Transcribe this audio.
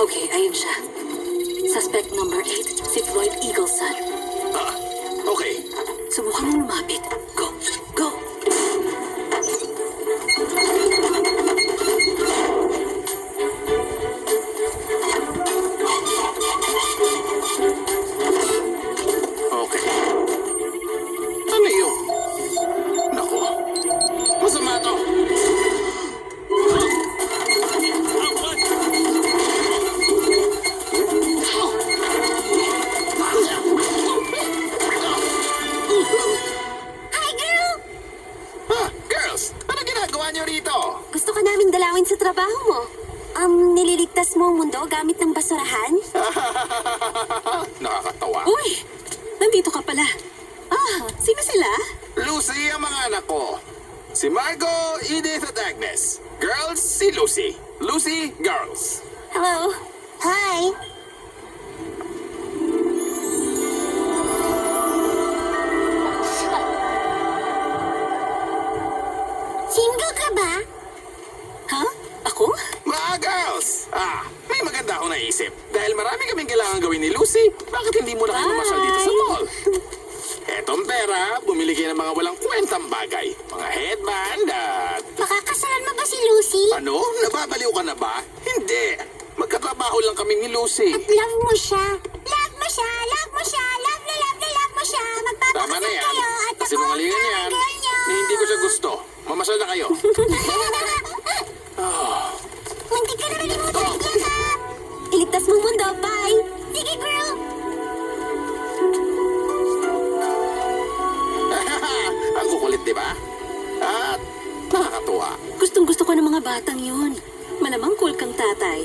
Okay, ayun siya. Suspect number 8, si Floyd Eagleson. Ah, okay. Subukan mong lumapit. Go! Go! Okay. Ano yun? Naku. Masama to. Hi, girl! Girls, ano ginagawa niyo rito? Gusto ka naming dalawin sa trabaho mo. Nililigtas mo ang mundo gamit ng basurahan? Nakakatawa. Uy! Nandito ka pala. Ah, sino sila? Lucy ang mga anak ko. Si Margot, Edith at Agnes. Girls, si Lucy. Lucy, girls. Hello. Hi. Single ka ba? Ha? Ako? Mga girls! May maganda akong naisip. Dahil marami kaming kailangan gawin ni Lucy, bakit hindi mo na kayo mamasyal dito sa mall? Etong pera, bumili kayo ng mga walang kwentang bagay. Mga headband at... Makakasalan mo ba si Lucy? Ano? Nababaliw ka na ba? Hindi. Magkatrabaho lang kami ni Lucy. At love mo siya. Love mo siya. Love mo siya. Love na love na love mo siya. Tama Magpapakasal na yan. kayo at ako Sinungalingan ang yan. girl niyo. Hindi ko siya gusto. Mamasyal na kayo. Muntik ka na nalimutan ang yakap. Iligtas mo ang mundo. Bye. Sige, girl. Ang kukulit, di ba? At nakakatuwa. Gustong-gusto ko ng mga batang yun. Malamang cool kang tatay.